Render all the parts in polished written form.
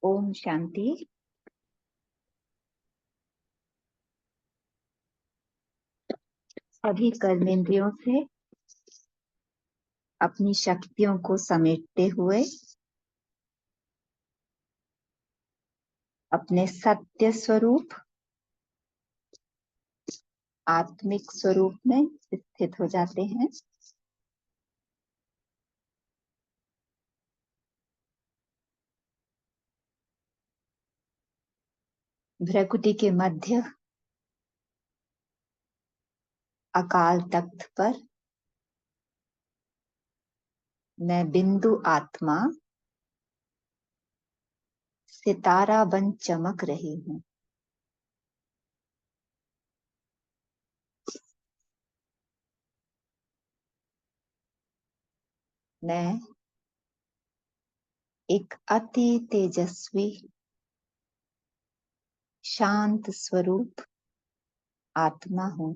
ओम शांति। सभी कर्मेंद्रियों से अपनी शक्तियों को समेटते हुए अपने सत्य स्वरूप आत्मिक स्वरूप में स्थित हो जाते हैं। भ्रकुटी के मध्य अकाल तख्त पर मैं बिंदु आत्मा सितारा बन चमक रही हूँ। मैं एक अति तेजस्वी शांत स्वरूप आत्मा हूँ।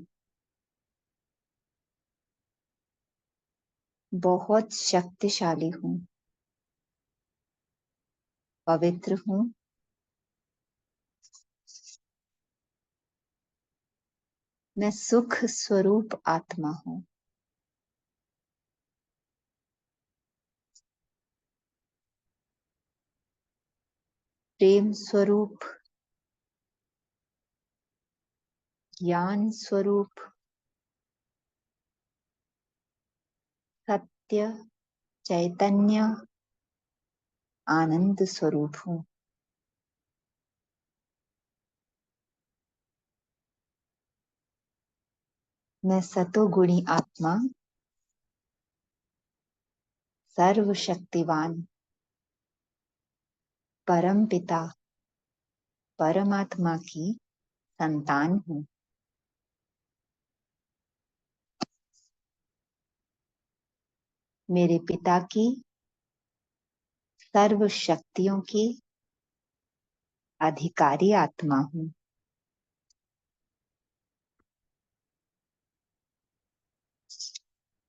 बहुत शक्तिशाली हूँ, पवित्र हूँ, मैं सुख स्वरूप आत्मा हूँ। प्रेम स्वरूप, ज्ञान स्वरूप, सत्य, चैतन्य, आनंद स्वरूप हूँ। मैं सतोगुणी आत्मा, सर्वशक्तिवान, परम पिता, परमात्मा की संतान हूँ। मेरे पिता की सर्व शक्तियों की अधिकारी आत्मा हूँ।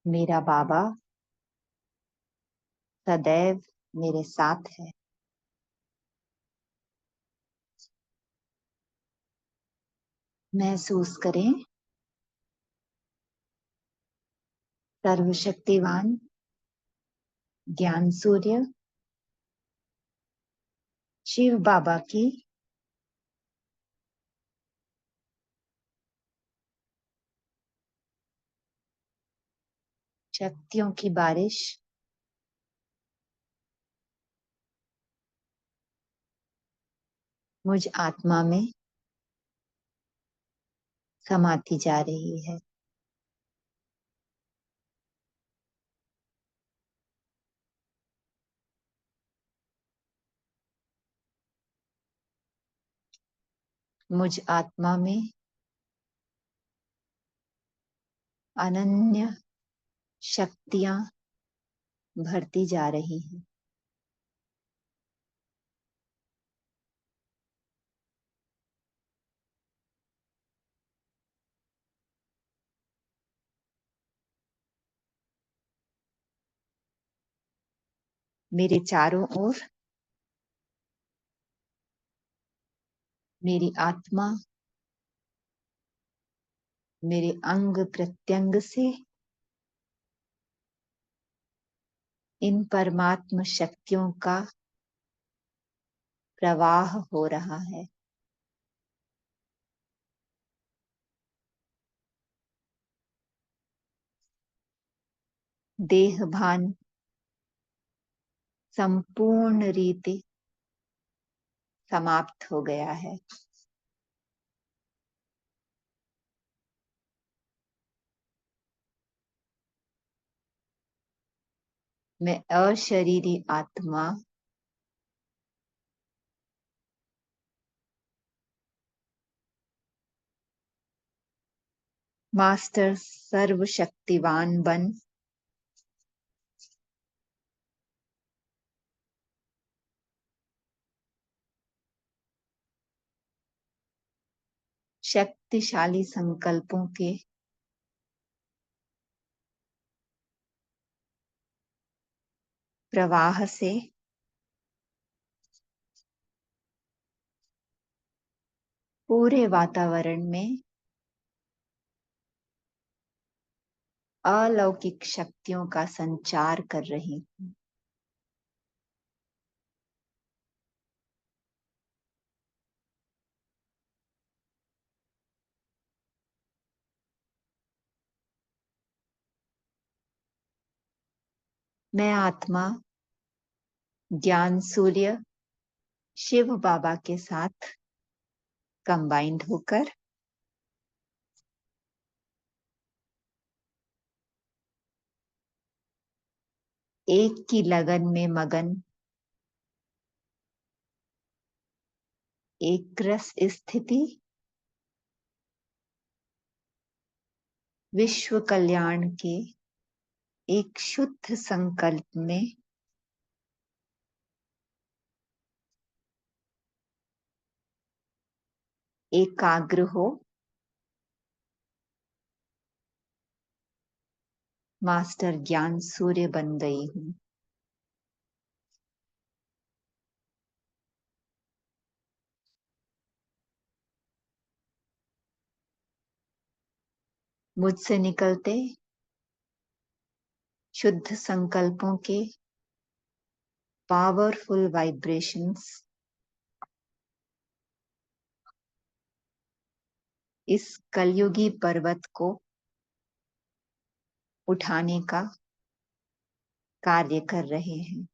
मेरा बाबा सदैव मेरे साथ है। महसूस करें, सर्वशक्तिवान ज्ञान सूर्य शिव बाबा की शक्तियों की बारिश मुझ आत्मा में समाती जा रही है। मुझ आत्मा में अनन्य शक्तियां भरती जा रही हैं। मेरे चारों ओर मेरी आत्मा मेरे अंग प्रत्यंग से इन परमात्म शक्तियों का प्रवाह हो रहा है। देह भान संपूर्ण रीति समाप्त हो गया है। मैं अशरीरी आत्मा मास्टर सर्वशक्तिवान बन शक्तिशाली संकल्पों के प्रवाह से पूरे वातावरण में अलौकिक शक्तियों का संचार कर रही हूँ। मैं आत्मा ज्ञान सूर्य शिव बाबा के साथ कंबाइंड होकर एक की लगन में मगन एक रस स्थिति विश्व कल्याण के एक शुद्ध संकल्प में एकाग्र हो मास्टर ज्ञान सूर्य बन गई हूँ। मुझसे निकलते शुद्ध संकल्पों के पावरफुल वाइब्रेशंस इस कलयुगी पर्वत को उठाने का कार्य कर रहे हैं।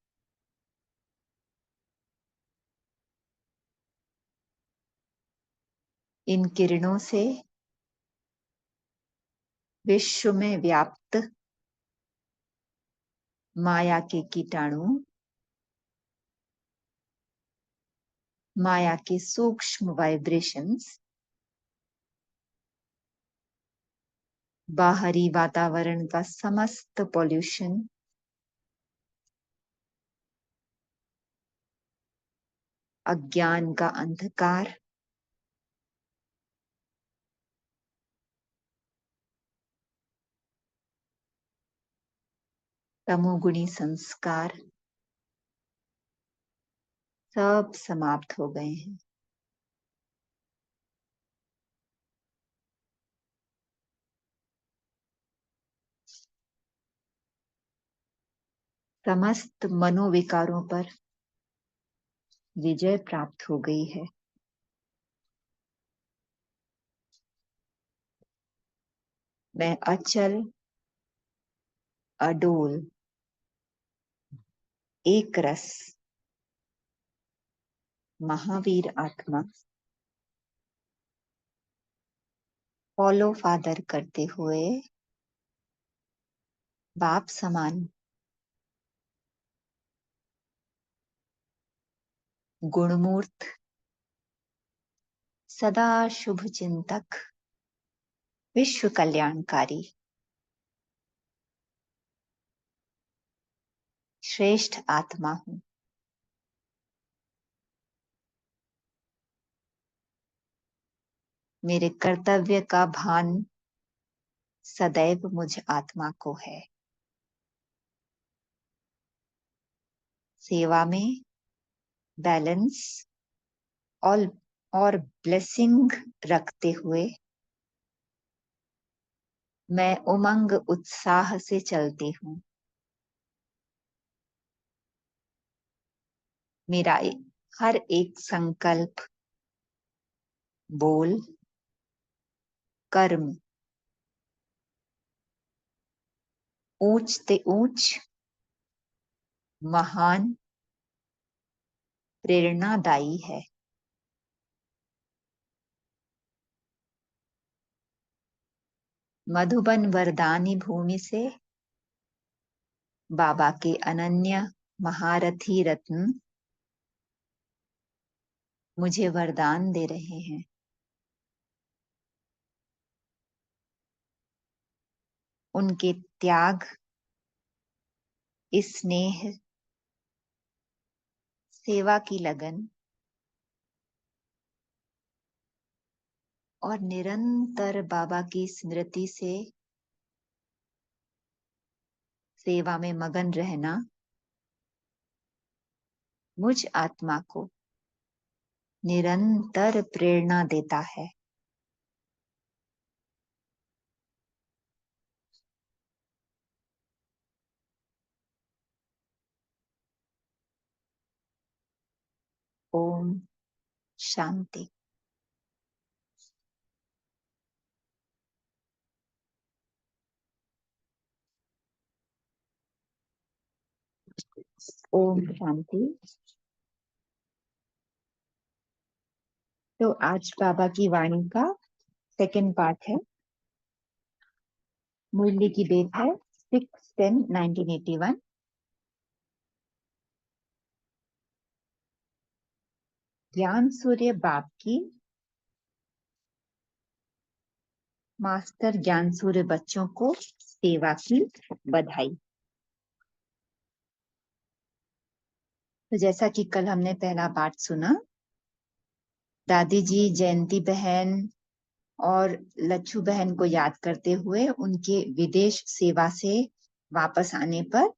इन किरणों से विश्व में व्याप्त माया के कीटाणु माया के सूक्ष्म वाइब्रेशंस बाहरी वातावरण का समस्त पॉल्यूशन अज्ञान का अंधकार तमोगुणी संस्कार सब समाप्त हो गए हैं। समस्त मनोविकारों पर विजय प्राप्त हो गई है। मैं अचल अडोल एक रस महावीर आत्मा फॉलो फादर करते हुए बाप समान गुणमूर्त सदा शुभ चिंतक विश्व कल्याणकारी श्रेष्ठ आत्मा हूं। मेरे कर्तव्य का भान सदैव मुझ आत्मा को है। सेवा में बैलेंस और ब्लेसिंग रखते हुए मैं उमंग उत्साह से चलती हूँ। मेरा हर एक संकल्प बोल कर्म ऊंच ते ऊंच महान प्रेरणादायी है। मधुबन वरदानी भूमि से बाबा के अनन्य महारथी रत्न मुझे वरदान दे रहे हैं। उनके त्याग स्नेह सेवा की लगन और निरंतर बाबा की स्मृति से सेवा में मगन रहना मुझ आत्मा को निरंतर प्रेरणा देता है। ओम शांति। ओम शांति। तो आज बाबा की वाणी का सेकंड पार्ट है। मुरली की डेट है 6/10/1981। ज्ञान सूर्य बाप की मास्टर ज्ञान सूर्य बच्चों को सेवा की बधाई। तो जैसा कि कल हमने पहला पाठ सुना, दादी जी जयंती बहन और लच्छू बहन को याद करते हुए उनके विदेश सेवा से वापस आने पर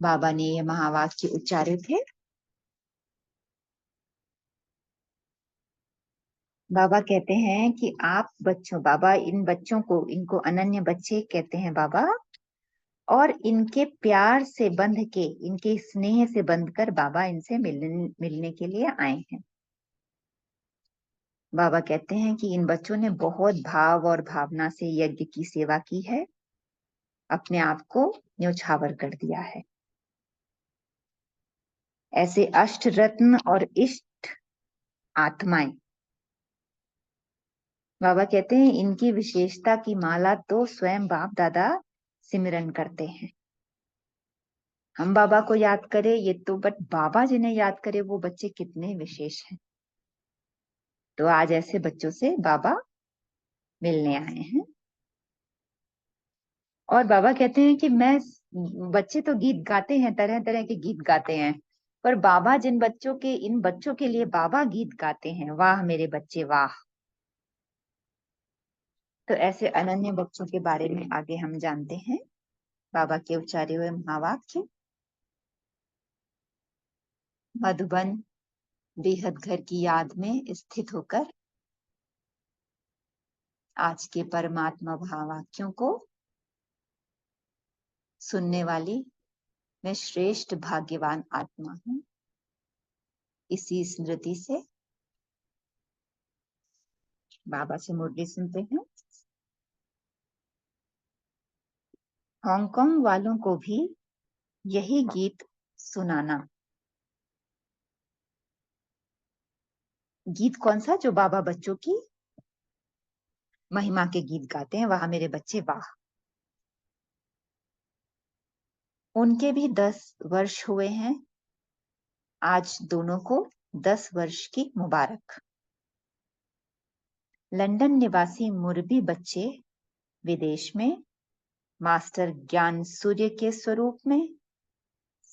बाबा ने ये महावाक्य उच्चारे थे। बाबा कहते हैं कि आप बच्चों, बाबा इन बच्चों को, इनको अनन्य बच्चे कहते हैं बाबा, और इनके प्यार से बंध के, इनके स्नेह से बंध कर बाबा इनसे मिलने के लिए आए हैं। बाबा कहते हैं कि इन बच्चों ने बहुत भाव और भावना से यज्ञ की सेवा की है, अपने आप को न्योछावर कर दिया है। ऐसे अष्ट रत्न और इष्ट आत्माएं, बाबा कहते हैं इनकी विशेषता की माला तो स्वयं बाप दादा सिमरन करते हैं। हम बाबा को याद करें ये तो, बट बाबा जिन्हें याद करे वो बच्चे कितने विशेष हैं। तो आज ऐसे बच्चों से बाबा मिलने आए हैं। और बाबा कहते हैं कि मैं, बच्चे तो गीत गाते हैं, तरह तरह के गीत गाते हैं, पर बाबा जिन बच्चों के, इन बच्चों के लिए बाबा गीत गाते हैं, वाह मेरे बच्चे वाह। तो ऐसे अनन्य बच्चों के बारे में आगे हम जानते हैं। बाबा के उच्चारे हुए महावाक्य। मधुबन बेहद घर की याद में स्थित होकर आज के परमात्मा भावाक्यों को सुनने वाली मैं श्रेष्ठ भाग्यवान आत्मा हूं। इसी स्मृति से बाबा से मुरली सुनते हैं। हांगकांग वालों को भी यही गीत सुनाना। गीत कौन सा? जो बाबा बच्चों की महिमा के गीत गाते हैं, वाह मेरे बच्चे वाह। उनके भी 10 वर्ष हुए हैं। आज दोनों को 10 वर्ष की मुबारक। लंदन निवासी मुरबी बच्चे विदेश में मास्टर ज्ञान सूर्य के स्वरूप में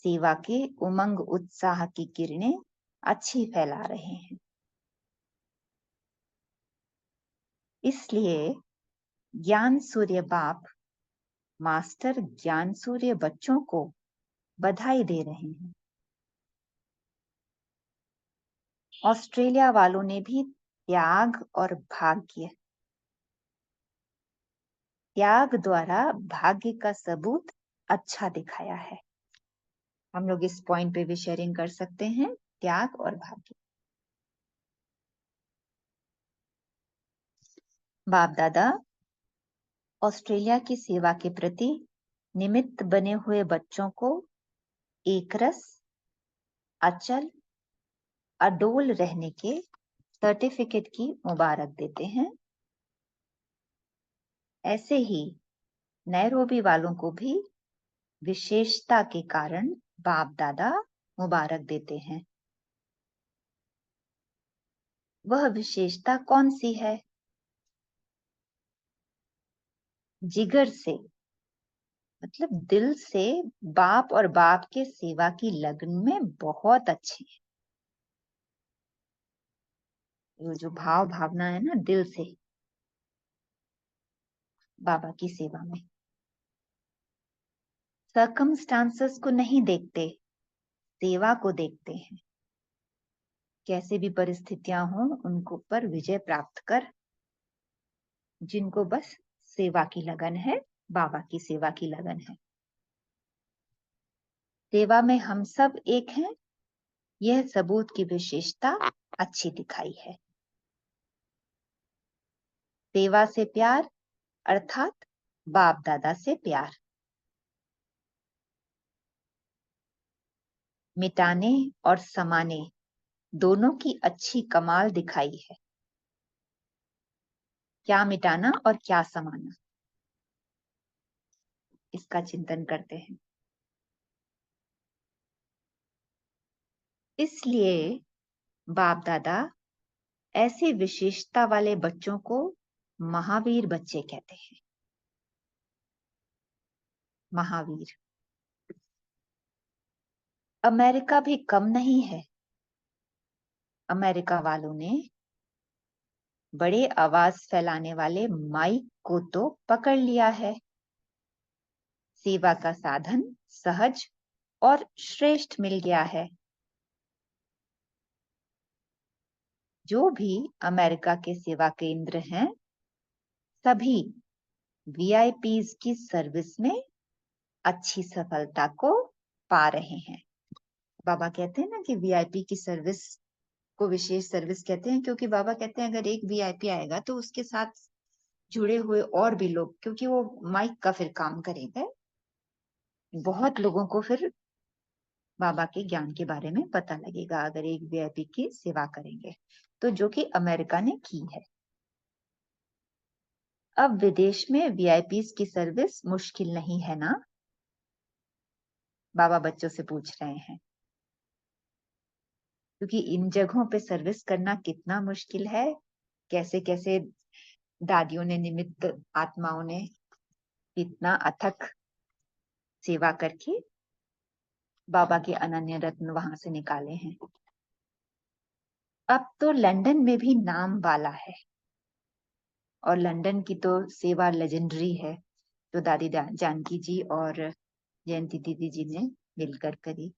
सेवा के उमंग उत्साह की किरणें अच्छी फैला रहे हैं। इसलिए ज्ञान सूर्य बाप मास्टर ज्ञान सूर्य बच्चों को बधाई दे रहे हैं। ऑस्ट्रेलिया वालों ने भी त्याग और भाग्य, त्याग द्वारा भाग्य का सबूत अच्छा दिखाया है। हम लोग इस पॉइंट पे भी शेयरिंग कर सकते हैं, त्याग और भाग्य। बाप दादा ऑस्ट्रेलिया की सेवा के प्रति निमित्त बने हुए बच्चों को एकरस, अचल, अडोल रहने के सर्टिफिकेट की मुबारक देते हैं। ऐसे ही नैरोबी वालों को भी विशेषता के कारण बाप दादा मुबारक देते हैं। वह विशेषता कौन सी है? जिगर से, मतलब दिल से बाप और बाप के सेवा की लगन में बहुत अच्छे हैं। ये जो भाव भावना है ना, दिल से बाबा की सेवा में। सर्कमस्टांसेस को नहीं देखते, सेवा को देखते हैं। कैसे भी परिस्थितियां हों उनको पर विजय प्राप्त कर, जिनको बस सेवा की लगन है, बाबा की सेवा की लगन है। सेवा में हम सब एक हैं, यह सबूत की विशेषता अच्छी दिखाई है। सेवा से प्यार अर्थात बाप दादा से प्यार, मिटाने और समाने दोनों की अच्छी कमाल दिखाई है। क्या मिटाना और क्या समाना, इसका चिंतन करते हैं। इसलिए बाप दादा ऐसे विशेषता वाले बच्चों को महावीर बच्चे कहते हैं। महावीर। अमेरिका भी कम नहीं है। अमेरिका वालों ने बड़े आवाज फैलाने वाले माइक को तो पकड़ लिया है। सेवा का साधन सहज और श्रेष्ठ मिल गया है। जो भी अमेरिका के सेवा केंद्र हैं, सभी वीआईपीज की सर्विस में अच्छी सफलता को पा रहे हैं। बाबा कहते हैं ना कि वीआईपी की सर्विस को विशेष सर्विस कहते हैं, क्योंकि बाबा कहते हैं अगर एक वीआईपी आएगा तो उसके साथ जुड़े हुए और भी लोग, क्योंकि वो माइक का फिर काम करेगा, बहुत लोगों को फिर बाबा के ज्ञान के बारे में पता लगेगा अगर एक वीआईपी की सेवा करेंगे तो, जो कि अमेरिका ने की है। अब विदेश में वीआईपीज की सर्विस मुश्किल नहीं है ना, बाबा बच्चों से पूछ रहे हैं। क्योंकि इन जगहों पे सर्विस करना कितना मुश्किल है, कैसे कैसे दादियों ने, निमित्त आत्माओं ने इतना अथक सेवा करके बाबा के अनन्य रत्न वहां से निकाले हैं। अब तो लंदन में भी नाम वाला है, और लंदन की तो सेवा लेजेंडरी है, जो दादी जानकी जी और जयंती दीदी जी ने मिलकर करी,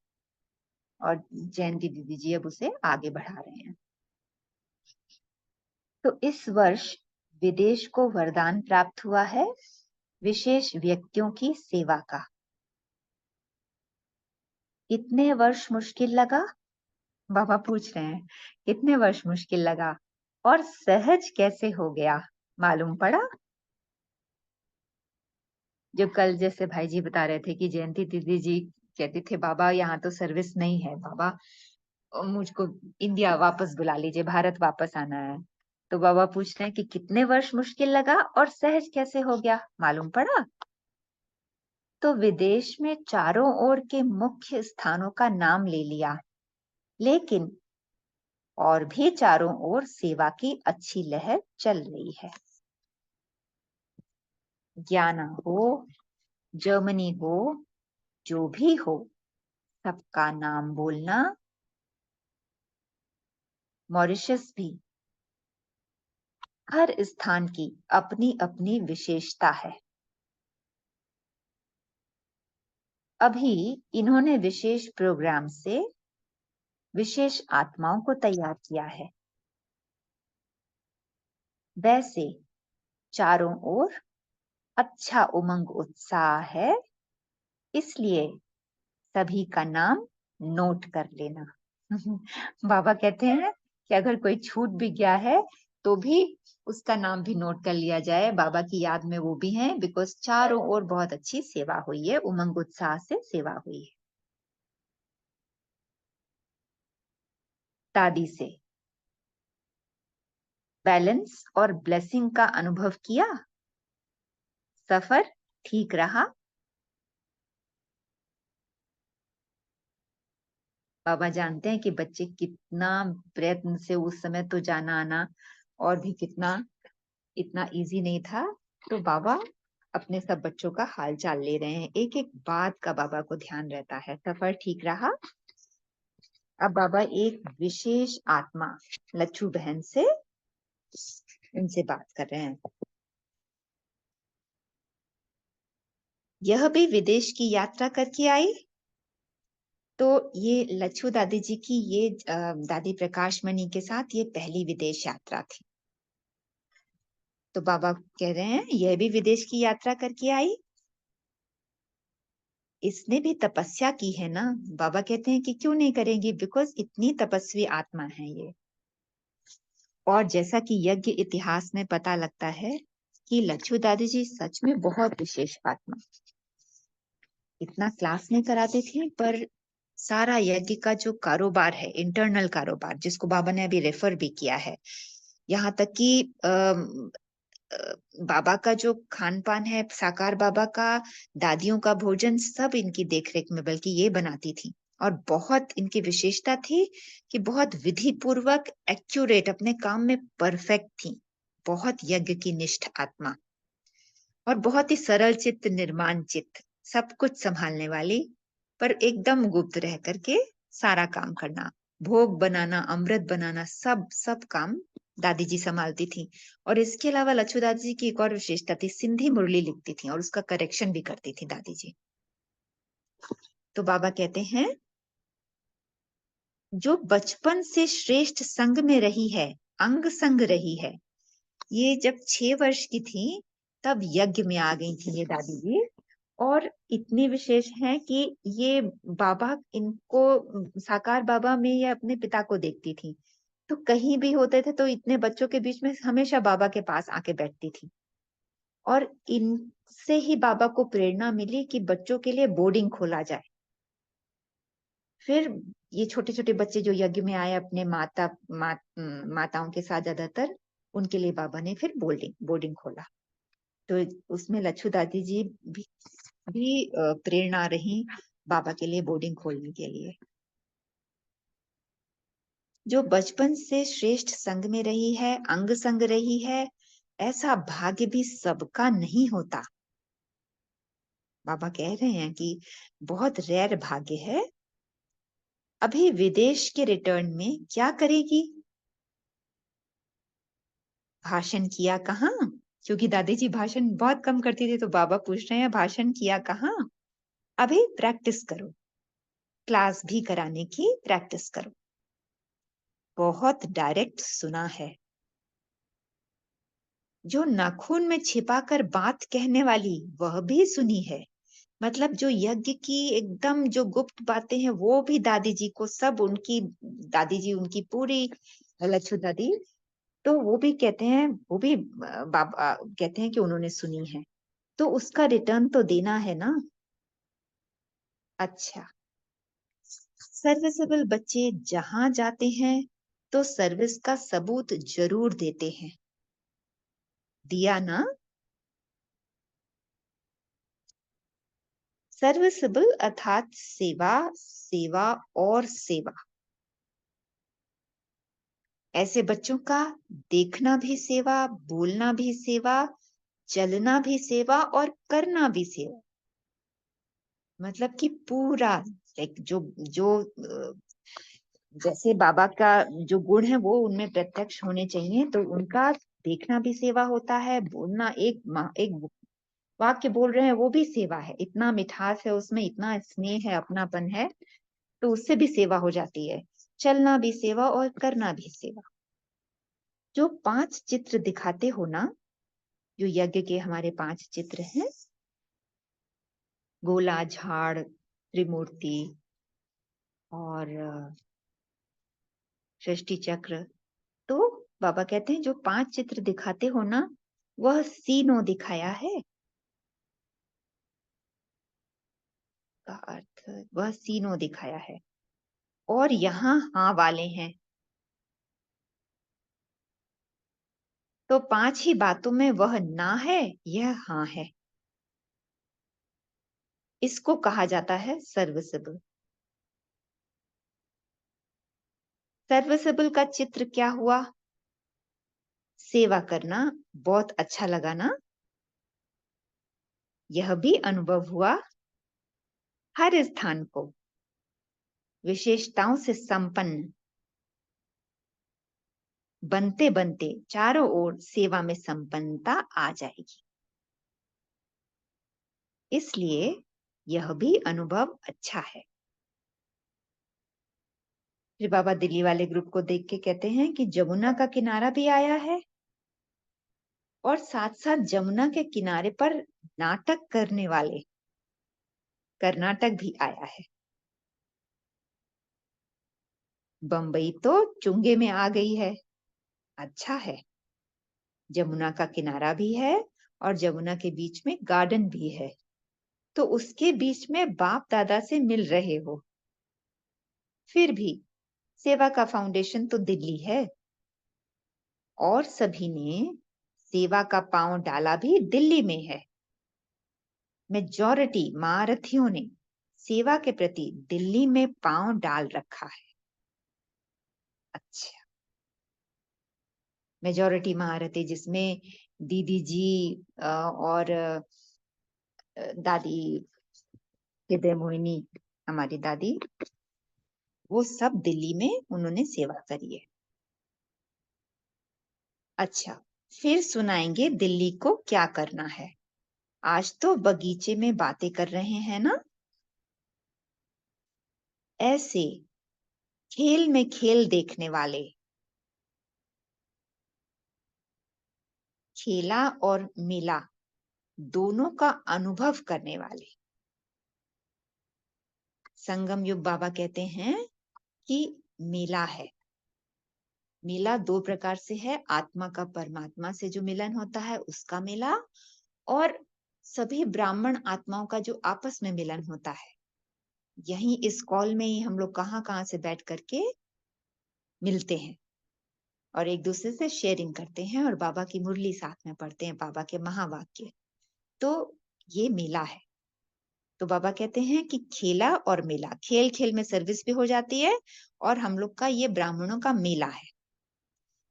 और जयंती दीदी जी अब उसे आगे बढ़ा रहे हैं। तो इस वर्ष विदेश को वरदान प्राप्त हुआ है विशेष व्यक्तियों की सेवा का। कितने वर्ष मुश्किल लगा, बाबा पूछ रहे हैं, कितने वर्ष मुश्किल लगा और सहज कैसे हो गया, मालूम पड़ा? जो कल जैसे भाई जी बता रहे थे कि जयंती दीदी जी कहते थे बाबा यहाँ तो सर्विस नहीं है, बाबा मुझको इंडिया वापस बुला लीजिए, भारत वापस आना है। तो बाबा पूछ रहे हैं कि कितने वर्ष मुश्किल लगा और सहज कैसे हो गया, मालूम पड़ा? तो विदेश में चारों ओर के मुख्य स्थानों का नाम ले लिया, लेकिन और भी चारों ओर सेवा की अच्छी लहर चल रही है। ज्ञाना हो, जर्मनी हो, जो भी हो, सबका नाम बोलना। मॉरिशस भी, हर स्थान की अपनी अपनी विशेषता है। अभी इन्होंने विशेष प्रोग्राम से विशेष आत्माओं को तैयार किया है। वैसे चारों ओर अच्छा उमंग उत्साह है, इसलिए सभी का नाम नोट कर लेना। बाबा कहते हैं कि अगर कोई छूट भी गया है तो भी उसका नाम भी नोट कर लिया जाए, बाबा की याद में वो भी है, बिकॉज चारों ओर बहुत अच्छी सेवा हुई है, उमंग उत्साह से सेवा हुई है। दादी से बैलेंस और ब्लेसिंग का अनुभव किया, सफर ठीक रहा। बाबा जानते हैं कि बच्चे कितना प्रयत्न से, उस समय तो जाना आना और भी कितना इतना इजी नहीं था, तो बाबा अपने सब बच्चों का हाल चाल ले रहे हैं, एक एक बात का बाबा को ध्यान रहता है। सफर ठीक रहा। अब बाबा एक विशेष आत्मा लच्छू बहन से उनसे बात कर रहे हैं। यह भी विदेश की यात्रा करके आई। तो ये लच्छू दादी जी की ये दादी प्रकाश मणि के साथ ये पहली विदेश यात्रा थी। तो बाबा कह रहे हैं यह भी विदेश की यात्रा करके आई, इसने भी तपस्या की है ना। बाबा कहते हैं कि क्यों नहीं करेंगी, बिकॉज इतनी तपस्वी आत्मा है ये। और जैसा कि यज्ञ इतिहास में पता लगता है कि लच्छू दादी जी सच में बहुत विशेष आत्मा, इतना क्लास नहीं कराते थे, पर सारा यज्ञ का जो कारोबार है, इंटरनल कारोबार, जिसको बाबा ने अभी रेफर भी किया है, यहाँ तक कि बाबा का जो खान पान है, साकार बाबा का, दादियों का भोजन, सब इनकी देखरेख में बल्कि ये बनाती थी। और बहुत इनकी विशेषता थी कि बहुत विधि पूर्वक एक्यूरेट, अपने काम में परफेक्ट थी। बहुत यज्ञ की निष्ठ आत्मा और बहुत ही सरल चित्त, निर्माण चित्त, सब कुछ संभालने वाली, पर एकदम गुप्त रह करके सारा काम करना, भोग बनाना, अमृत बनाना, सब सब काम दादी जी संभालती थी। और इसके अलावा लच्छू दादी जी की एक और विशेषता थी, सिंधी मुरली लिखती थी और उसका करेक्शन भी करती थी दादी जी। तो बाबा कहते हैं जो बचपन से श्रेष्ठ संग में रही है, अंग संग रही है। ये जब 6 वर्ष की थी तब यज्ञ में आ गई थी ये दादी जी, और इतनी विशेष है कि ये बाबा इनको साकार बाबा में ये अपने पिता को देखती थी। तो कहीं भी होते थे तो इतने बच्चों के बीच में हमेशा बाबा के पास आके बैठती थी। और इनसे ही बाबा को प्रेरणा मिली कि बच्चों के लिए बोर्डिंग खोला जाए। फिर ये छोटे छोटे बच्चे जो यज्ञ में आए अपने माताओं के साथ, ज्यादातर उनके लिए बाबा ने फिर बोर्डिंग बोर्डिंग खोला। तो उसमें लच्छू दादी जी भी प्रेरणा रही बाबा के लिए बोर्डिंग खोलने के लिए। जो बचपन से श्रेष्ठ संग में रही है, अंग संग रही है, ऐसा भाग्य भी सबका नहीं होता। बाबा कह रहे हैं कि बहुत रेयर भाग्य है। अभी विदेश के रिटर्न में क्या करेगी? भाषण किया कहाँ? क्योंकि दादी जी भाषण बहुत कम करती थी, तो बाबा पूछ रहे हैं भाषण किया कहाँ? अभी प्रैक्टिस करो, क्लास भी कराने की प्रैक्टिस करो। बहुत डायरेक्ट सुना है। जो नाखून में छिपाकर बात कहने वाली, वह भी सुनी है। मतलब जो यज्ञ की एकदम जो गुप्त बातें हैं, वो भी दादी जी को सब उनकी, दादी जी उनकी पूरी, लच्छू दादी, तो वो भी कहते हैं, वो भी बाबा कहते हैं कि उन्होंने सुनी है। तो उसका रिटर्न तो देना है ना। अच्छा, सर्विसेबल बच्चे जहां जाते हैं तो सर्विस का सबूत जरूर देते हैं। दिया ना। सर्विसेबल अर्थात सेवा, सेवा और सेवा। ऐसे बच्चों का देखना भी सेवा, बोलना भी सेवा, चलना भी सेवा और करना भी सेवा। मतलब कि पूरा एक जो जो जैसे बाबा का जो गुण है वो उनमें प्रत्यक्ष होने चाहिए, तो उनका देखना भी सेवा होता है, बोलना, एक वाक्य बोल रहे हैं वो भी सेवा है। इतना मिठास है उसमें, इतना स्नेह है, अपनापन है, तो उससे भी सेवा हो जाती है। चलना भी सेवा और करना भी सेवा। जो 5 चित्र दिखाते हो ना, जो यज्ञ के हमारे 5 चित्र हैं, गोला, झाड़, त्रिमूर्ति और सृष्टि चक्र, तो बाबा कहते हैं जो 5 चित्र दिखाते हो ना, वह सीनो दिखाया है। का अर्थ, वह सीनो दिखाया है। और यहाँ हाँ वाले हैं। तो 5 ही बातों में वह ना है, यह हाँ है। इसको कहा जाता है सर्विसेबल। सर्विसेबल का चित्र क्या हुआ? सेवा करना। बहुत अच्छा लगा ना। यह भी अनुभव हुआ हर स्थान को विशेषताओं से संपन्न, बनते बनते चारों ओर सेवा में संपन्नता आ जाएगी। इसलिए यह भी अनुभव अच्छा है। फिर बाबा दिल्ली वाले ग्रुप को देख के कहते हैं कि जमुना का किनारा भी आया है और साथ साथ जमुना के किनारे पर नाटक करने वाले कर्नाटक भी आया है। बंबई तो चुंगे में आ गई है। अच्छा है, जमुना का किनारा भी है और जमुना के बीच में गार्डन भी है, तो उसके बीच में बाप दादा से मिल रहे हो। फिर भी सेवा का फाउंडेशन तो दिल्ली है और सभी ने सेवा का पांव डाला भी दिल्ली में है। मेजॉरिटी महारथियों ने सेवा के प्रति दिल्ली में पांव डाल रखा है। अच्छा, मेजॉरिटी महारथी जिसमें दीदी जी और दादी हृदय मोहिनी, हमारी दादी, वो सब दिल्ली में उन्होंने सेवा करी है। अच्छा, फिर सुनाएंगे दिल्ली को क्या करना है। आज तो बगीचे में बातें कर रहे हैं ना। ऐसे खेल में खेल देखने वाले, खेला और मेला दोनों का अनुभव करने वाले। संगम युग बाबा कहते हैं कि मेला है। मेला दो प्रकार से है, आत्मा का परमात्मा से जो मिलन होता है उसका मेला, और सभी ब्राह्मण आत्माओं का जो आपस में मिलन होता है। यही इस कॉल में ही हम लोग कहाँ कहाँ से बैठ करके मिलते हैं और एक दूसरे से शेयरिंग करते हैं और बाबा की मुरली साथ में पढ़ते हैं, बाबा के महावाक्य। तो ये मेला है। तो बाबा कहते हैं कि खेला और मेला, खेल खेल में सर्विस भी हो जाती है और हम लोग का ये ब्राह्मणों का मेला है।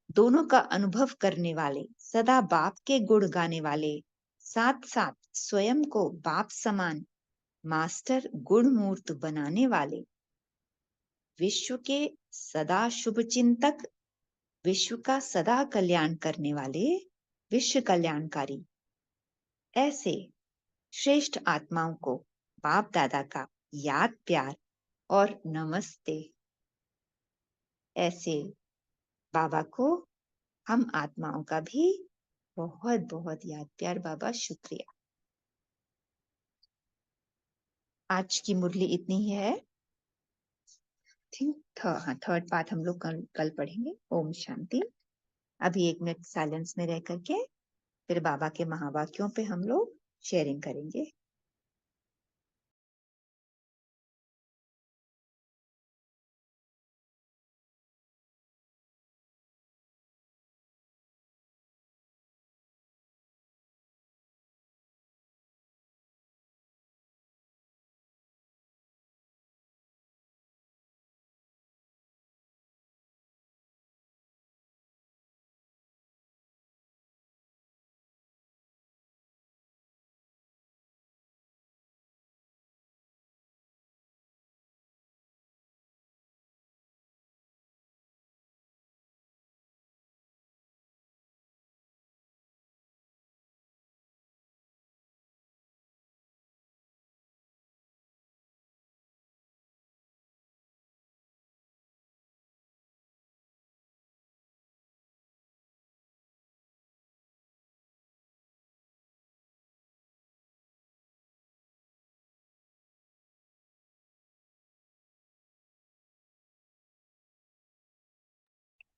दोनों का अनुभव करने वाले, सदा बाप के गुण गाने वाले, साथ साथ स्वयं को बाप समान मास्टर गुण मूर्त बनाने वाले, विश्व के सदा शुभ चिंतक, विश्व का सदा कल्याण करने वाले, विश्व कल्याणकारी, ऐसे श्रेष्ठ आत्माओं को बाप दादा का याद प्यार और नमस्ते। ऐसे बाबा को हम आत्माओं का भी बहुत बहुत याद प्यार। बाबा शुक्रिया। आज की मुरली इतनी ही है। थिंक हाँ, थर्ड पार्ट हम लोग कल पढ़ेंगे। ओम शांति। अभी 1 मिनट साइलेंस में रह करके फिर बाबा के महावाक्यों पे हम लोग शेयरिंग करेंगे।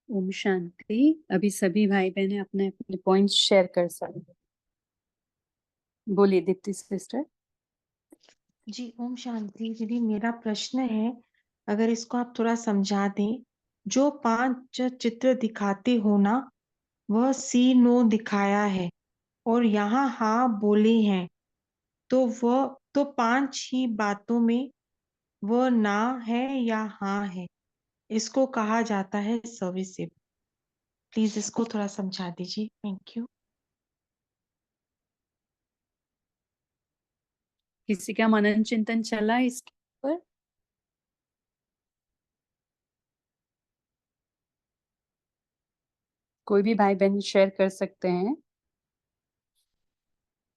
ओम शांति। अभी सभी भाई बहने अपने अपने पॉइंट्स शेयर कर सकते। बोलिए दीप्ति सिस्टर। जी, ओम शांति। दीदी, मेरा प्रश्न है, अगर इसको आप थोड़ा समझा दें। जो 5 चित्र दिखाते हो ना, वह सी नो दिखाया है और यहाँ हाँ बोले हैं, तो वह तो 5 ही बातों में वह ना है या हाँ है, इसको कहा जाता है सर्विसेबल। प्लीज इसको थोड़ा समझा दीजिए। Thank you. किसी का मनन चिंतन चला इसके ऊपर? कोई भी भाई बहन शेयर कर सकते हैं।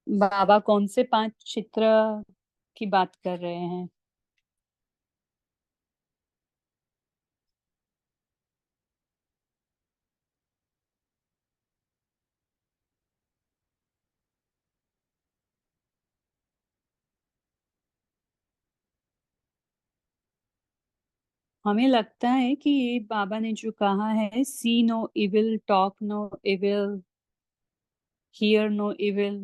बाबा कौन से 5 चित्र की बात कर रहे हैं? हमें लगता है कि ये बाबा ने जो कहा है, see no evil, talk no evil, hear no evil,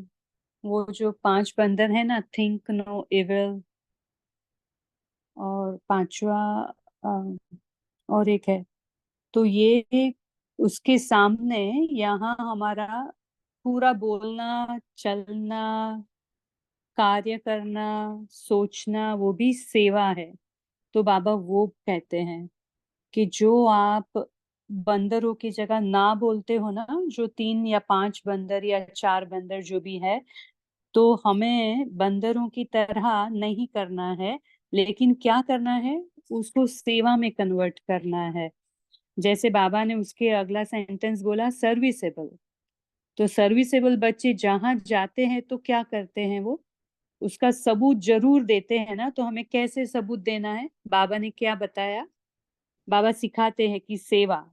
वो जो 5 बंदर है ना, थिंक नो इविल, और पांचवा और एक है, तो ये उसके सामने यहाँ हमारा पूरा बोलना, चलना, कार्य करना, सोचना, वो भी सेवा है। तो बाबा वो कहते हैं कि जो आप बंदरों की जगह ना बोलते हो ना, जो 3 या 5 बंदर या 4 बंदर जो भी है, तो हमें बंदरों की तरह नहीं करना है, लेकिन क्या करना है, उसको सेवा में कन्वर्ट करना है। जैसे बाबा ने उसके अगला सेंटेंस बोला, सर्विसेबल। तो सर्विसेबल बच्चे जहां जाते हैं तो क्या करते हैं, वो उसका सबूत जरूर देते हैं ना। तो हमें कैसे सबूत देना है, बाबा ने क्या बताया, बाबा सिखाते हैं कि सेवा।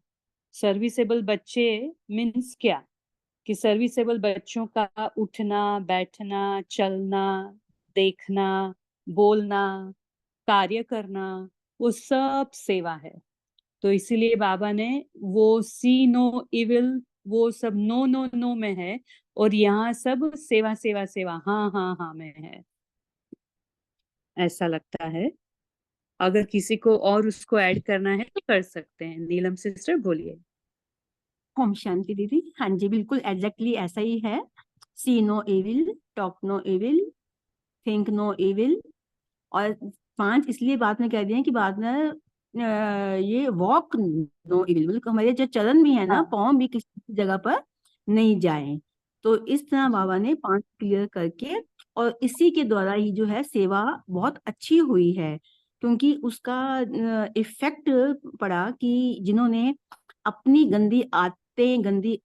सर्विसेबल बच्चे मीन्स क्या, कि सर्विसेबल बच्चों का उठना, बैठना, चलना, देखना, बोलना, कार्य करना, वो सब सेवा है। तो इसीलिए बाबा ने वो सी नो इविल, वो सब नो नो नो में है, और यहाँ सब सेवा सेवा सेवा, हाँ हाँ हाँ में है, ऐसा लगता है। अगर किसी को और उसको ऐड करना है तो कर सकते हैं। नीलम सिस्टर बोलिए। ओम शांति दीदी। हाँ जी, बिल्कुल एग्जैक्टली ऐसा ही है। See no evil, talk no evil, think no evil. और 5 इसलिए बाद में कह दिए कि बाद में ये वॉक नो एविल, बिल्कुल हमारे जो चरण भी है ना, हाँ, पाँव भी किसी जगह पर नहीं जाए। तो इस तरह बाबा ने 5 क्लियर करके, और इसी के द्वारा ही जो है सेवा बहुत अच्छी हुई है, क्योंकि उसका इफेक्ट पड़ा कि जिन्होंने अपनी गंदी आदतें, गंदी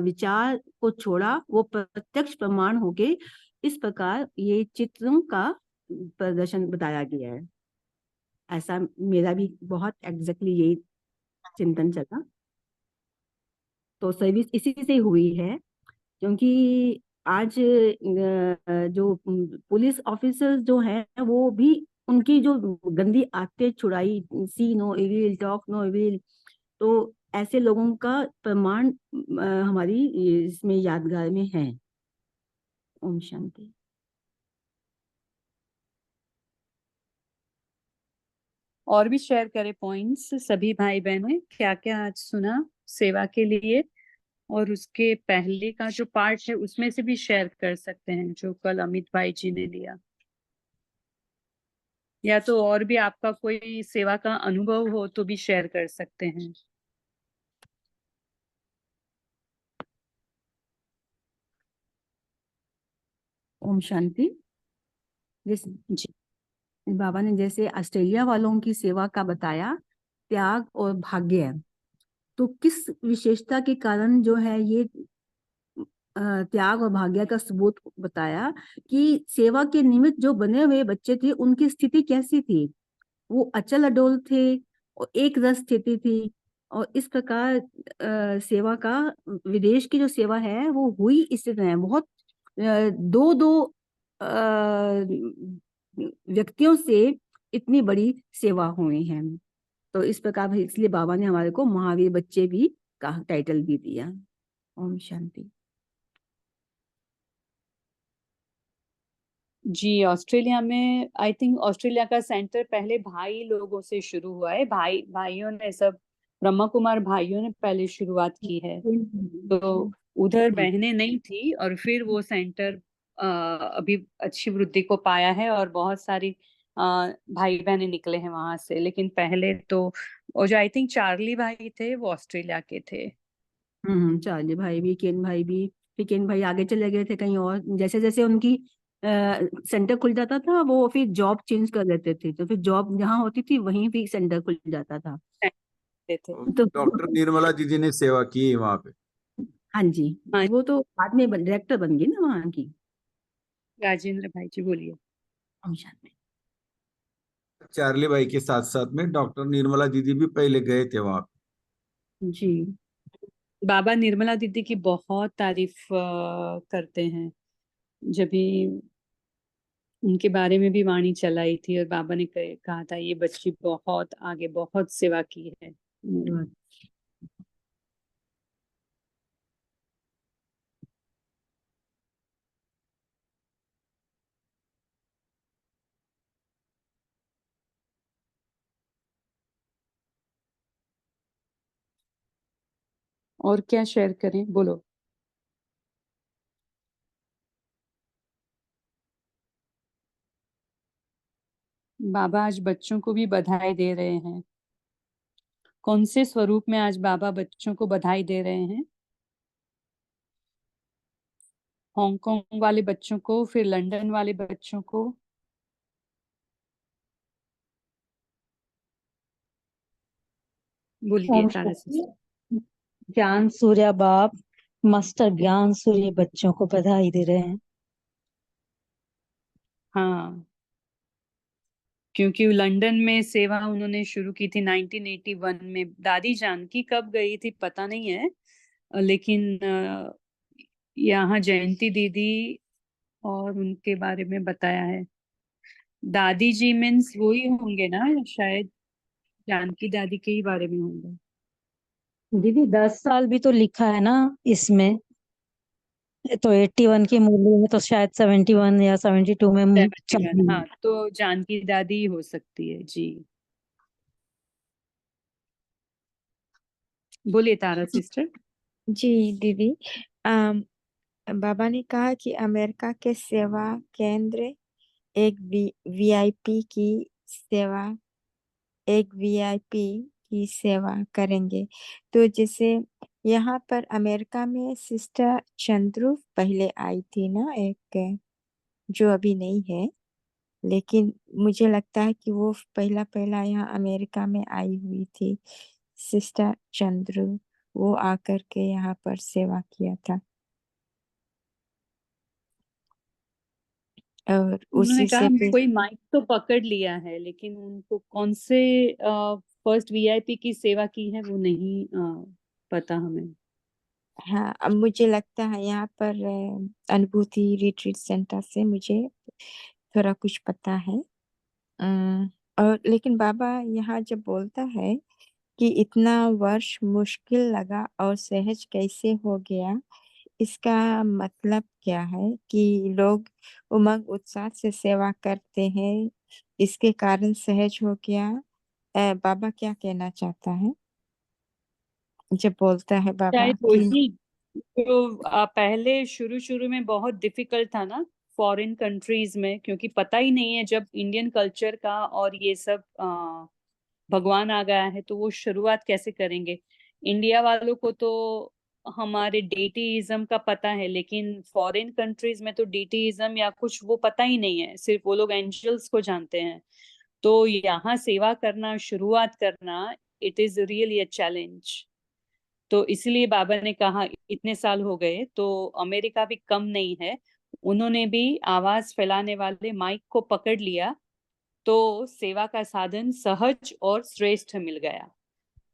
विचार को छोड़ा, वो प्रत्यक्ष प्रमाण होके इस प्रकार ये चित्रों का प्रदर्शन बताया गया है। ऐसा मेरा भी बहुत एग्जैक्टली यही चिंतन चला। तो सर्विस इसी से हुई है, क्योंकि आज जो पुलिस ऑफिसर्स जो हैं वो भी उनकी जो गंदी आदतें छुड़ाई, see no evil, talk no evil, तो ऐसे लोगों का प्रमाण हमारी इसमें यादगार में है। ओम शांति। और भी शेयर करें पॉइंट्स सभी भाई बहनें, क्या क्या आज सुना सेवा के लिए, और उसके पहले का जो पार्ट है उसमें से भी शेयर कर सकते हैं जो कल अमित भाई जी ने लिया, या तो और भी आपका कोई सेवा का अनुभव हो तो भी शेयर कर सकते हैं। ओम शांति। जिस जी, बाबा ने जैसे ऑस्ट्रेलिया वालों की सेवा का बताया, त्याग और भाग्य, तो किस विशेषता के कारण जो है ये त्याग और भाग्य का सबूत बताया, कि सेवा के निमित्त जो बने हुए बच्चे थे उनकी स्थिति कैसी थी, वो अचल अडोल थे और एक रस स्थिति थी। और इस प्रकार सेवा का, विदेश की जो सेवा है वो हुई इस तरह है, बहुत दो दो व्यक्तियों से इतनी बड़ी सेवा हुई है। तो इस प्रकार इसलिए बाबा ने हमारे को महावीर बच्चे भी का टाइटल भी दिया। ओम शांति। जी, ऑस्ट्रेलिया में आई थिंक ऑस्ट्रेलिया का सेंटर पहले भाई लोगों से शुरू हुआ है, भाइयों ने सब, ब्रह्मा कुमार भाइयों ने पहले शुरुआत की है। तो उधर बहनें नहीं थी, और फिर वो सेंटर अभी अच्छी वृद्धि को पाया है, और बहुत सारी भाई बहनें निकले हैं वहां से। लेकिन पहले तो, और जो आई थिंक चार्ली भाई थे वो ऑस्ट्रेलिया के थे। चार्ली भाई भी, केन भाई भी। फिर केन भाई आगे चले गए थे कहीं और, जैसे जैसे उनकी सेंटर खुल जाता था वो फिर जॉब चेंज कर लेते थे, तो फिर जॉब जहाँ होती थी वहीं भी सेंटर खुल जाता था। थे। तो डॉक्टर निर्मला जी ने सेवा की वहां पे। हाँ जी, हाँ, वो तो बाद में डायरेक्टर बन गई ना वहाँ की। राजेंद्र भाई जी बोलिए। ओम शांति। चार्ली भाई के साथ साथ में डॉक्टर निर्मला दीदी भी पहले गए थे वहां पे। जी। बाबा निर्मला दीदी की बहुत तारीफ करते हैं। जब भी उनके बारे में भी वाणी चलाई थी और बाबा ने कहा था ये बच्ची बहुत आगे बहुत सेवा की है उन्होंने। और क्या शेयर करें, बोलो। बाबा आज बच्चों को भी बधाई दे रहे हैं। कौन से स्वरूप में आज बाबा बच्चों को बधाई दे रहे हैं? हांगकांग वाले बच्चों को, फिर लंदन वाले बच्चों को। बोलिए ओम तारा शांति। सिस्टर। ज्ञान सूर्य बाप मास्टर ज्ञान सूर्य बच्चों को बधाई दे रहे हैं। हाँ, क्योंकि लंदन में सेवा उन्होंने शुरू की थी 1981 में। दादी जानकी कब गई थी पता नहीं है, लेकिन यहाँ जयंती दीदी और उनके बारे में बताया है। दादी जी मीन्स वही होंगे ना, शायद जानकी दादी के ही बारे में होंगे। दीदी 10 साल भी तो लिखा है ना इसमें, तो 81 की मूल्य में तो शायद 71 या 72 में 71, चालू हाँ, तो जानकी दादी ही हो सकती है जी। बोलिए तारा सिस्टर। जी दीदी, अम, बाबा ने कहा कि अमेरिका के सेवा केंद्र एक वीआईपी की सेवा एक वीआईपी की सेवा करेंगे। तो जैसे यहाँ पर अमेरिका में सिस्टर चंद्रू पहले आई थी ना, एक जो अभी नहीं है, लेकिन मुझे लगता है कि वो पहला पहला यहाँ अमेरिका में आई हुई थी सिस्टर चंद्रू। वो आकर के यहाँ पर सेवा किया था और उन्होंने उसी कहा से फिर कोई माइक तो पकड़ लिया है, लेकिन उनको कौन से फर्स्ट वीआईपी की सेवा की है वो नहीं पता हमें। हाँ, अब मुझे लगता है यहाँ पर अनुभूति रिट्रीट सेंटर से मुझे थोड़ा कुछ पता है। और लेकिन बाबा यहाँ जब बोलता है कि इतना वर्ष मुश्किल लगा और सहज कैसे हो गया, इसका मतलब क्या है कि लोग उमंग उत्साह से सेवा करते हैं, इसके कारण सहज हो गया। बाबा क्या कहना चाहता है जब बोलता है बाबा शायद कि वही जो पहले शुरू शुरू में बहुत डिफिकल्ट था ना फॉरेन कंट्रीज में, क्योंकि पता ही नहीं है जब इंडियन कल्चर का और ये सब भगवान आ गया है तो वो शुरुआत कैसे करेंगे। इंडिया वालों को तो हमारे डेटीइज्म का पता है, लेकिन फॉरेन कंट्रीज में तो डेटीइज्म या कुछ वो पता ही नहीं है, सिर्फ वो लोग एंजल्स को जानते हैं। तो यहाँ सेवा करना, शुरुआत करना, it is really a challenge. तो इसलिए बाबा ने कहा इतने साल हो गए तो अमेरिका भी कम नहीं है, उन्होंने भी आवाज फैलाने वाले माइक को पकड़ लिया, तो सेवा का साधन सहज और श्रेष्ठ मिल गया।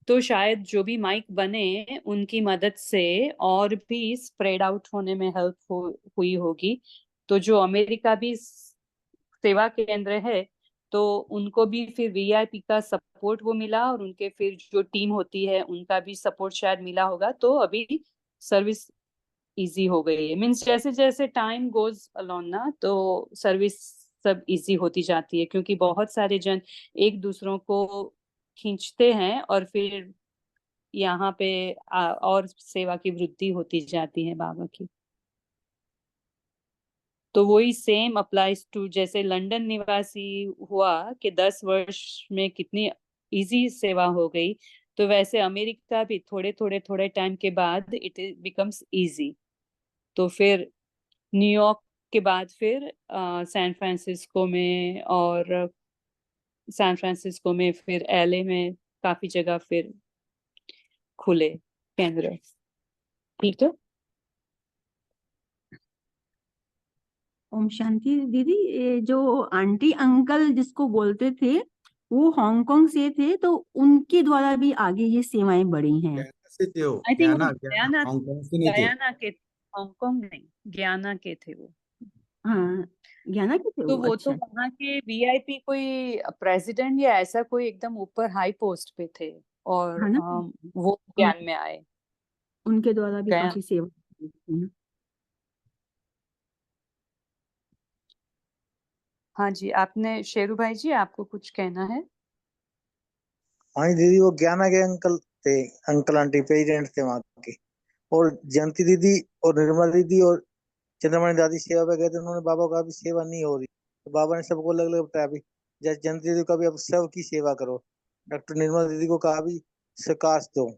तो शायद जो भी माइक बने उनकी मदद से और भी स्प्रेड आउट होने में हेल्प हुई होगी। तो जो अमेरिका भी सेवा केंद्र है तो उनको भी फिर वीआईपी का सपोर्ट वो मिला, और उनके फिर जो टीम होती है उनका भी सपोर्ट शायद मिला होगा, तो अभी सर्विस इजी हो गई है। मीन्स जैसे जैसे टाइम गोज अलोन ना, तो सर्विस सब इजी होती जाती है, क्योंकि बहुत सारे जन एक दूसरों को खींचते हैं और फिर यहाँ पे और सेवा की वृद्धि होती जाती है बाबा की। तो वही सेम अप्लाइज टू, जैसे लंदन निवासी हुआ कि 10 वर्ष में कितनी इजी सेवा हो गई, तो वैसे अमेरिका भी थोड़े थोड़े थोड़े टाइम के बाद इट बिकम्स इजी। तो फिर न्यूयॉर्क के बाद फिर सैन फ्रांसिस्को में, और सैन फ्रांसिस्को में फिर एलए में काफी जगह फिर खुले केंद्र। ठीक है। ओम शांति। दीदी, ये जो आंटी अंकल जिसको बोलते थे वो हांगकांग से थे, तो उनके द्वारा भी आगे ये सेवाएं बढ़ी हैं। गयाना से थे वो, आई थिंक वो गयाना गयाना, गयाना, हांगकांग से नहीं थे। गयाना के, हांगकांग नहीं, गयाना के थे वो। हाँ, ज्ञाना के थे तो वो, वो तो अच्छा। वहाँ के वीआईपी कोई प्रेसिडेंट या ऐसा कोई एकदम ऊपर हाई पोस्ट पे थे, और है ना। वो हाँ, ज्ञान में आए। उनके द्वारा भी गया। काफी सेवा की थी ना। हाँ जी, आपने शेरू भाई जी, आपको कुछ कहना है? हाँ जी दीदी, वो ज्ञाना के अंकल थे, अंकल आंटी पेरेंट्स थे वहाँ के। और जयंती दीदी और निर्मला दीदी और चंद्रमणि दादी सेवा पे गए थे, उन्होंने बाबा को अभी सेवा नहीं हो रही, तो बाबा ने सबको अलग अलग बताया अभी। जैसे जयंती दीदी को अभी अब सबकी सेवा करो, डॉक्टर निर्मला दीदी को कहा अभी प्रकाश दो,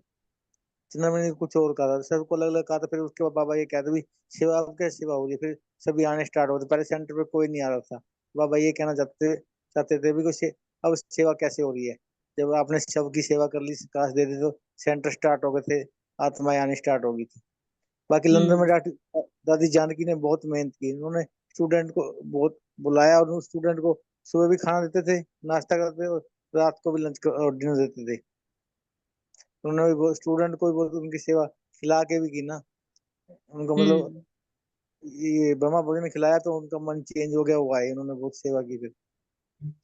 चंद्रमणि ने कुछ और कहा था, सबको अलग अलग कहा था। फिर उसके बाद बाबा ये कहते भी सेवा, अब क्या सेवा हो रही है, फिर सभी आने स्टार्ट होते, पहले सेंटर पे कोई नहीं आ रहा था। बाबा ये कहना चाहते चाहते थे भी कुछ अब सेवा कैसे हो रही है, जब आपने सबकी सेवा कर ली, प्रकाश दे दी, तो सेंटर स्टार्ट हो गए थे, आत्माएं आनी स्टार्ट हो गई थी। बाकी लंदन में दादी जानकी ने बहुत मेहनत की, उन्होंने स्टूडेंट को बहुत बुलाया, और उस स्टूडेंट को सुबह भी खाना देते थे, नाश्ता करते थे, और रात को भी लंच और डिनर देते थे। उन्होंने भी स्टूडेंट को भी बहुत उनकी सेवा खिला के भी की ना, उनको मतलब हम्म। ये ब्रह्मा भोजन खिलाया तो उनका मन चेंज हो गया, वो आए, उन्होंने बहुत सेवा की, फिर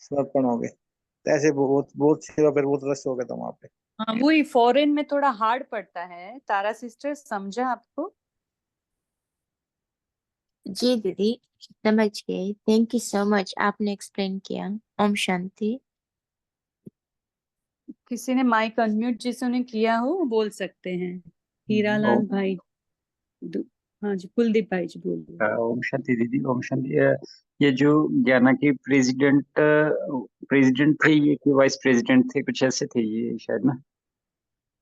समर्पण हो गए, तो ऐसे बहुत बहुत सेवा, फिर बहुत रस हो गया था वहां पे। हाँ, वही फॉरेन में थोड़ा हार्ड पड़ता है। तारा सिस्टर, समझा आपको? जी दीदी, समझ गई। थैंक यू सो मच, आपने एक्सप्लेन किया। ओम शांति। किसी ने माइक अनम्यूट जिन्होंने किया हो वो बोल सकते हैं। हीरालाल ओम भाई। दु- हाँ जी, कुलदीप भाई जी बोलिए। ओम शांति दीदी, ओम शांति। ये जो ज्ञाना के प्रेसिडेंट प्रेसिडेंट थे, ये कि वाइस प्रेसिडेंट थे, कुछ ऐसे थे ये शायद ना।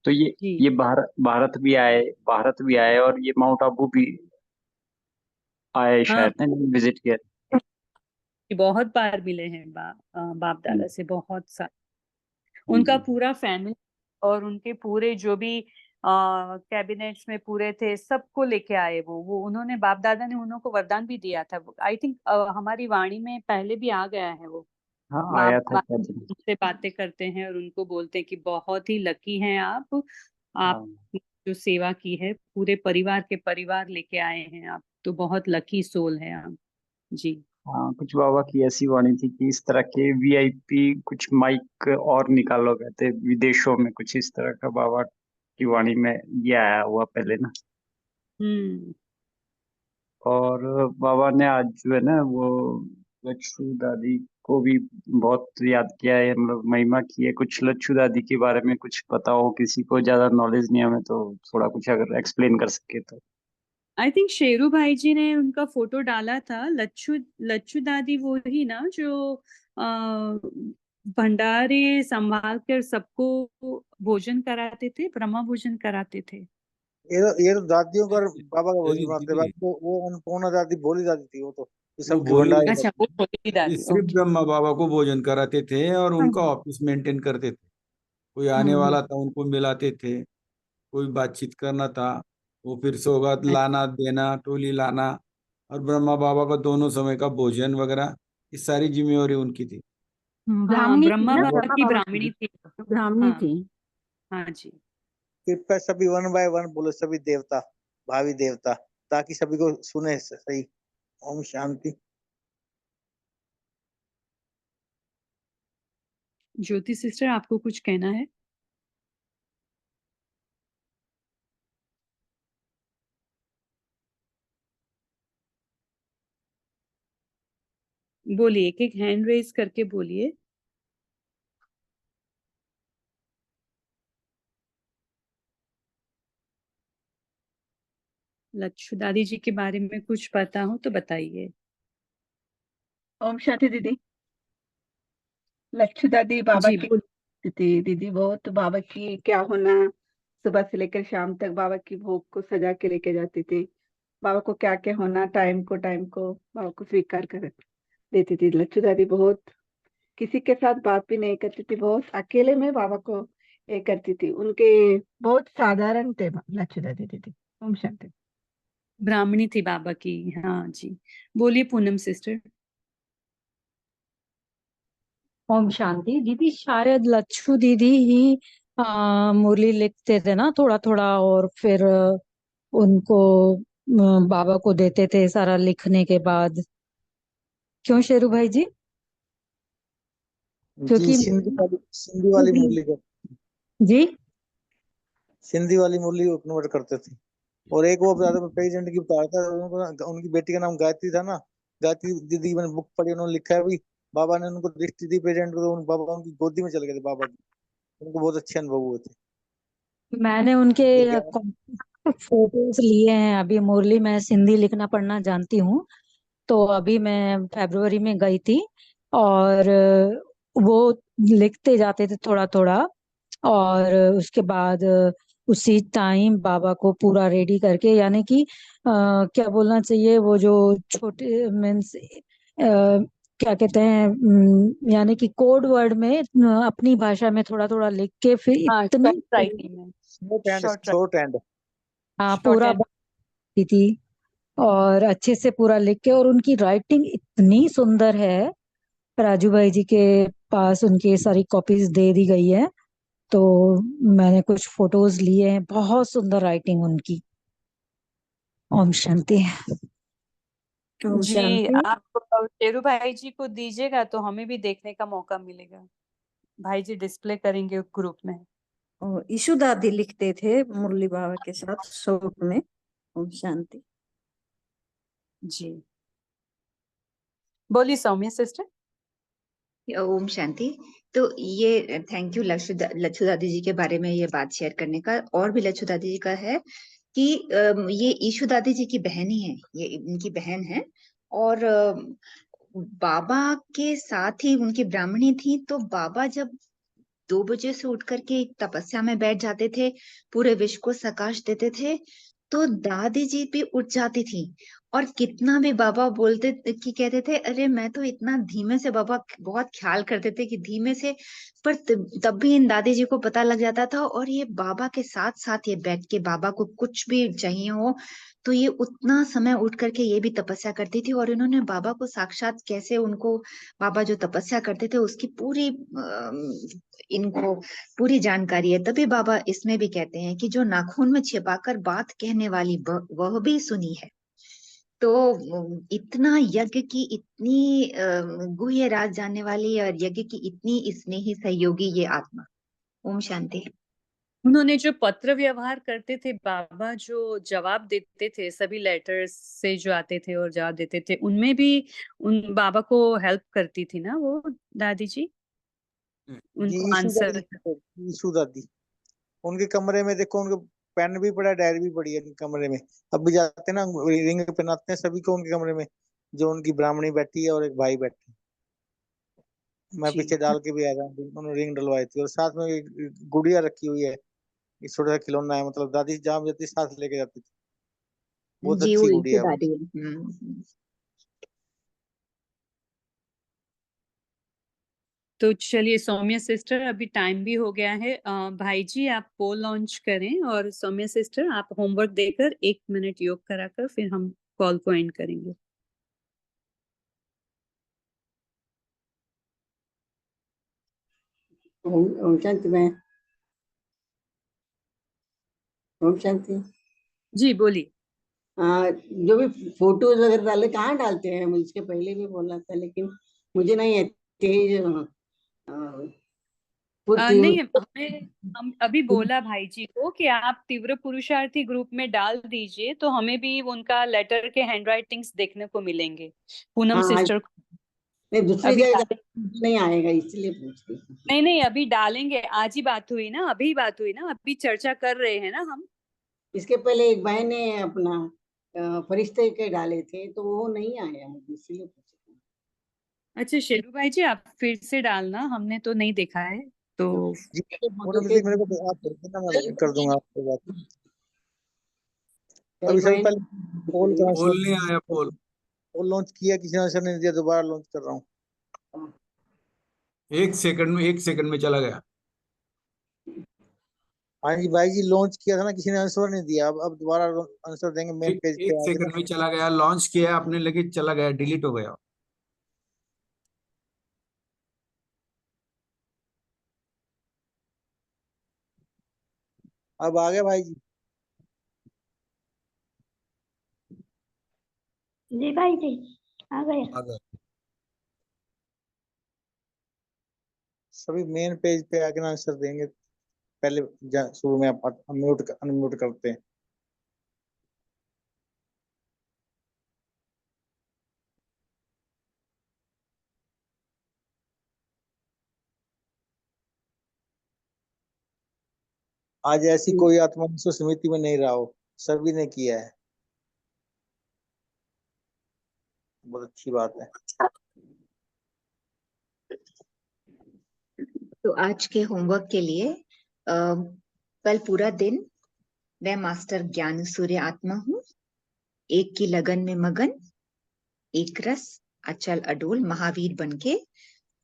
तो जी ये भारत भी आए और ये माउंट आबू भी आए हाँ, शायद ना, विजिट किया। ये बहुत बार मिले हैं बाप हम्म, दादा से, बहुत साल। हाँ उनका जी। पूरा फैमिली और उनके पूरे जो भी कैबिनेट्स में पूरे थे, सबको लेके आए। वो उन्होंने, बाप दादा ने उन्हों को वरदान भी दिया था। आई थिंक हमारी वाणी में पहले भी आ गया है वो। हाँ, आया बाप था बाप शायद। उनसे बातें करते हैं और उनको बोलते हैं कि बहुत ही लकी हैं आप हाँ जो सेवा की है, पूरे परिवार के परिवार लेके आए हैं आप, तो बहुत लकी सोल है आप। जी हाँ, कुछ बाबा की ऐसी वाणी थी कि इस तरह के वीआईपी कुछ माइक और निकालो कहते विदेशों में, कुछ इस तरह का बाबा की वाणी में ये आया हुआ पहले ना। हम्म। और बाबा ने आज जो है ना वो लच्छू दादी को भी बहुत याद किया है, मतलब महिमा की है। कुछ लच्छू दादी के बारे में कुछ पता हो किसी को, ज्यादा नॉलेज नहीं है हमें, तो थोड़ा कुछ अगर एक्सप्लेन कर सके तो। आई थिंक शेरू भाई जी ने उनका फोटो डाला था। लच्छू लच्छू दादी वो ही ना जो आ, भंडारे संभाल कर सबको भोजन कराते थे, ब्रह्मा भोजन कराते थे। ये तो दादियों का और बाबा का भोजन दीदी बनाते, दीदी, बाकी तो वो अन्नपूर्णा दादी, भोली दादी थी वो तो, ये वो सबके भोली भंडारे अच्छा, करती। वो छोटी ये दादी, सिर्फ ओके। ब्रह्मा बाबा को भोजन कराते थे और हाँ। उनका ऑफिस मेंटेन करते थे। कोई आने हम्म। वाला था उनको मिलाते थे, कोई बातचीत करना था, वो फिर सौगात लाना देना, टोली लाना, और ब्रह्मा बाबा का दोनों समय का भोजन वगैरह, ये सारी जिम्मेवारी उनकी थी। हाँ, ब्राह्मणी थी ब्रह्मा ना, वो बाबा ब्रह्मा की बाबा ब्राह्मणी की थी। ब्राह्मणी हाँ। थी। हाँ जी। कृपया सभी वन बाय वन बोलो, सभी देवता, भावी देवता, ताकि सभी को सुने सही। ओम शांति। ज्योति सिस्टर, आपको कुछ कहना है? बोलिए, एक एक हैंड रेज करके बोलिए। लच्छू दादी जी के बारे में कुछ पता हो तो बताइए। ओम शांति दीदी। लच्छू दादी बाबा जी की थी दीदी, बहुत बाबा की क्या होना, सुबह से लेकर शाम तक बाबा की भोग को सजा के लेके जाती थी। बाबा को क्या क्या होना, टाइम को बाबा को स्वीकार कर देती थी लच्छू दादी। बहुत किसी के साथ बात भी नहीं करती थी, बहुत अकेले में बाबा को ये करती थी। उनके बहुत साधारण थे लच्छू दादी दीदी। ओम शांति। ब्राह्मणी थी बाबा की, हाँ जी। बोलिए पूनम सिस्टर। ओम शांति दीदी, शायद लच्छू दीदी ही मुरली लिखते थे ना थोड़ा थोड़ा, और फिर उनको बाबा को देते थे सारा लिखने के बाद। क्यों शेरू भाई जी? जी क्योंकि सिंधी वाली मुरली का जी सिंधी वाली मुरली वो कन्वर्ट करते थे। और एक वो ज्यादा प्रेसिडेंट की बता रहा था, उनकी बेटी का नाम गायत्री था ना। गायत्री दीदी, मैंने बुक पढ़ी, उन्होंने लिखा है भी बाबा ने उनको दृष्टि दी प्रेसिडेंट को, तो बाबा उनकी गोदी में चले गए थे बाबा की। उनको बहुत अच्छे अनुभव हुए थे। मैंने उनके ये क्या फोटोज लिए हैं। अभी मुरली, मैं सिंधी लिखना पढ़ना जानती हूँ, तो अभी मैं फरवरी में गई थी और वो लिखते जाते थे थोड़ा थोड़ा। और उसके बाद उसी टाइम बाबा को पूरा रेडी करके, यानी कि क्या बोलना चाहिए, वो जो छोटे मीन्स क्या कहते हैं, यानी कि कोड वर्ड में अपनी भाषा में थोड़ा थोड़ा लिख के फिर हाँ, इतनी शॉर्ट राइटिंग में, शॉर्ट शॉर्ट एंड हाँ शॉर्ट पूरा एंड बनाती थी और अच्छे से पूरा लिख के। और उनकी राइटिंग इतनी सुंदर है, राजू भाई जी के पास उनकी सारी कॉपीज दे दी गई है, तो मैंने कुछ फोटोज लिए हैं। बहुत सुंदर राइटिंग उनकी। ओम शांति। ओम जी। शांति। आप शेरू भाई जी को दीजिएगा तो हमें भी देखने का मौका मिलेगा। भाई जी डिस्प्ले करेंगे ग्रुप में। और यीशु दादी लिखते थे मुरली बाबा के साथ शौक में। ओम शांति। जी, बोलिए सौम्या सिस्टर। ओम शांति। तो ये थैंक यू लच्छू दादी जी के बारे में ये बात शेयर करने का। और भी लच्छू दादी जी का है कि ये ईशु दादी जी की बहन ही है, ये इनकी बहन है। और बाबा के साथ ही उनकी ब्राह्मणी थी, तो बाबा जब 2 बजे से उठ करके एक तपस्या में बैठ जाते थे, पूरे विश्व को प्रकाश देते थे, तो दादी जी भी उठ जाती थी। और कितना भी बाबा बोलते कि कहते थे, अरे मैं तो इतना धीमे से, बाबा बहुत ख्याल करते थे कि धीमे से, पर तब भी इन दादी जी को पता लग जाता था। और ये बाबा के साथ साथ ये बैठ के, बाबा को कुछ भी चाहिए हो तो ये उतना समय उठ करके ये भी तपस्या करती थी। और इन्होंने बाबा को साक्षात कैसे, उनको बाबा जो तपस्या करते थे उसकी पूरी इनको पूरी जानकारी है। तभी बाबा इसमें भी कहते हैं कि जो नाखून में छिपाकर बात कहने वाली वह भी सुनी है। तो इतना यज्ञ की इतनी गुह्य राज जानने वाली और यज्ञ की इतनी स्नेही सहयोगी ये आत्मा। ओम शांति। उन्होंने जो पत्र व्यवहार करते थे, बाबा जो जवाब देते थे सभी लेटर्स से जो आते थे और जवाब देते थे, उनमें भी उन बाबा को हेल्प करती थी ना वो दादी जी, जी उनको यीशु आंसर। दादी, यीशु दादी उनके कमरे में देखो, उनके पेन भी पड़ा है, डायरी भी पड़ी है उनके कमरे में। अब भी जाते हैं ना, रिंग पहनाते हैं सभी को उनके कमरे में, जो उनकी ब्राह्मणी बैठी है और एक भाई बैठे हैं। मैं जी पीछे डाल के भी आया था, उन्होंने रिंग डलवाई थी। और साथ में एक गुड़िया रखी हुई है, एक छोटा सा खिलौना है, मतलब दादी जहाँ जाती साथ लेके जाती थी। बहुत जी वो अच्छी ईशु गुड़िया है वो। दादी है। तो चलिए सौम्या सिस्टर, अभी टाइम भी हो गया है। भाई जी आप पोल लॉन्च करें, और सौम्या सिस्टर आप होमवर्क देकर 1 मिनट योग कराकर फिर हम कॉल को एंड करेंगे। ओम शांति में। ओम शांति। जी बोलिए। जो भी फोटोज वगैरह डाले कहाँ डालते हैं, मुझे इसके पहले भी बोलना था, लेकिन मुझे नहीं है तेज फुर्ती। नहीं, हम अभी बोला भाई जी को कि आप तीव्र पुरुषार्थी ग्रुप में डाल दीजिए, तो हमें भी उनका लेटर के हैंड राइटिंग्स देखने को मिलेंगे। पूनम हाँ सिस्टर को नहीं, दूसरी अभी जगह नहीं आएगा, इसलिए पूछ रही हूँ। नहीं नहीं, अभी डालेंगे। आज ही बात हुई ना, अभी बात हुई ना, अभी चर्चा कर रहे हैं ना हम। इसके पहले एक बहन ने अपना फरिश्ते के डाले थे, तो वो नहीं आया, मुझे इसलिए पूछ रही हूँ। अच्छा शेरू भाई जी, आप फिर से डालना, हमने तो नहीं देखा है तो। जी पूनम दीदी, मेरे को आप भेज देना, मैं कर दूंगा आपके बात। अभी एक सबसे बहन पहले पोल का पोल नहीं आया, पोल पोल लॉन्च किया, किसी ने आंसर नहीं दिया, दोबारा लॉन्च कर रहा हूँ। 1 सेकंड में, 1 सेकंड में चला गया। हाँ जी भाई जी, लॉन्च किया था ना, किसी ने आंसर नहीं दिया। अब दोबारा आंसर देंगे, मेन एक पेज एक पे आ गया। सेकंड में चला गया, लॉन्च किया आपने लेकिन चला गया, डिलीट हो गया। अब आ गया भाई जी। जी भाई जी आ गया। आ गया। सभी मेन पेज पे आके आंसर देंगे। पहले शुरू में आप अनम्यूट करते हैं। आज ऐसी कोई आत्मा विश्व समिति में नहीं रहा हो, सभी ने किया है, बहुत अच्छी बात है। तो आज के होमवर्क के लिए कल पूरा दिन मैं मास्टर ज्ञान सूर्य आत्मा हूँ, एक की लगन में मगन, एक रस अचल अडोल महावीर बनके,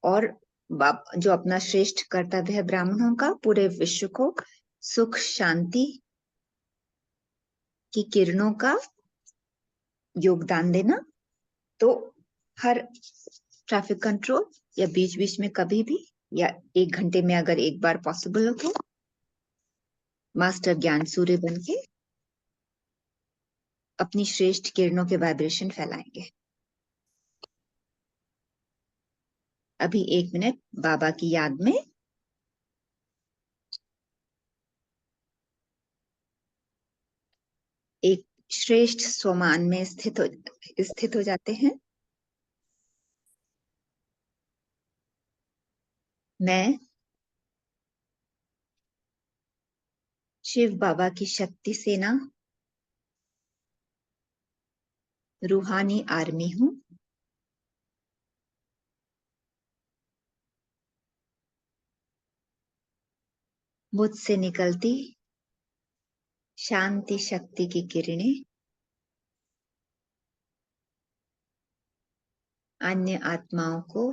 और जो अपना श्रेष्ठ कर्तव्य है ब्राह्मणों का, पूरे विश्व को सुख शांति की किरणों का योगदान देना। तो हर ट्रैफिक कंट्रोल या बीच बीच में कभी भी, या 1 घंटे में अगर एक बार पॉसिबल हो तो मास्टर ज्ञान सूर्य बनके अपनी श्रेष्ठ किरणों के वाइब्रेशन फैलाएंगे। अभी 1 मिनट बाबा की याद में एक श्रेष्ठ स्वमान में स्थित हो जाते हैं। मैं शिव बाबा की शक्ति सेना रूहानी आर्मी हूं। मुझसे निकलती शांति शक्ति की किरणें अन्य आत्माओं को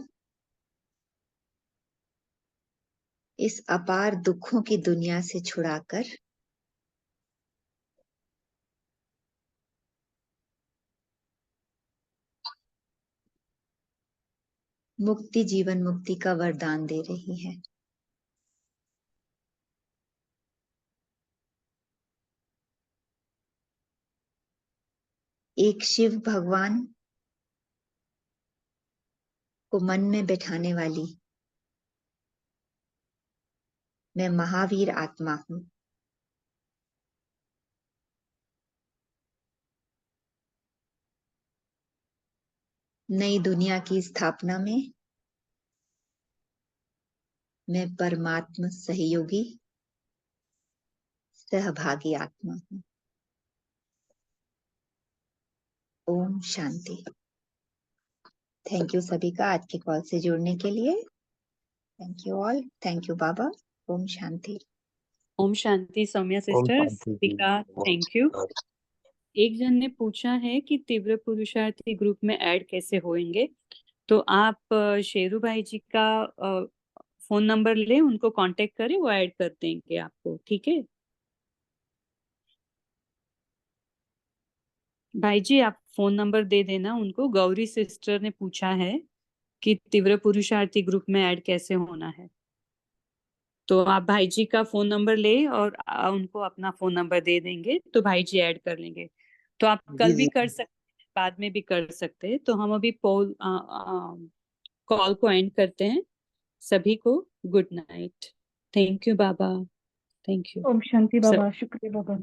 इस अपार दुखों की दुनिया से छुड़ाकर मुक्ति, जीवन मुक्ति का वरदान दे रही है। एक शिव भगवान को मन में बैठाने वाली मैं महावीर आत्मा हूं। नई दुनिया की स्थापना में मैं परमात्मा सहयोगी सहभागी आत्मा हूं। ओम शांति। थैंक यू सभी का आज के कॉल से जुड़ने के लिए। Thank you all. Thank you बाबा। ओम शांति। ओम शांति सौम्या सिस्टर, सभी थैंक यू। एक जन ने पूछा है कि तीव्र पुरुषार्थी ग्रुप में ऐड कैसे होंगे, तो आप शेरू भाई जी का फोन नंबर ले, उनको कांटेक्ट करें, वो ऐड कर देंगे आपको, ठीक है भाई जी? आप फोन नंबर दे देना उनको। गौरी सिस्टर ने पूछा है कि तीव्र पुरुषार्थी ग्रुप में ऐड कैसे होना है, तो आप भाई जी का फोन नंबर ले और उनको अपना फोन नंबर दे देंगे तो भाई जी ऐड कर लेंगे। तो आप कल भी कर सकते हैं, बाद में भी कर सकते हैं। तो हम अभी कॉल को एंड करते हैं। सभी को गुड नाइट। थैंक यू बाबा। Thank you. ओम शांति बाबा, शुक्रिया बाबा।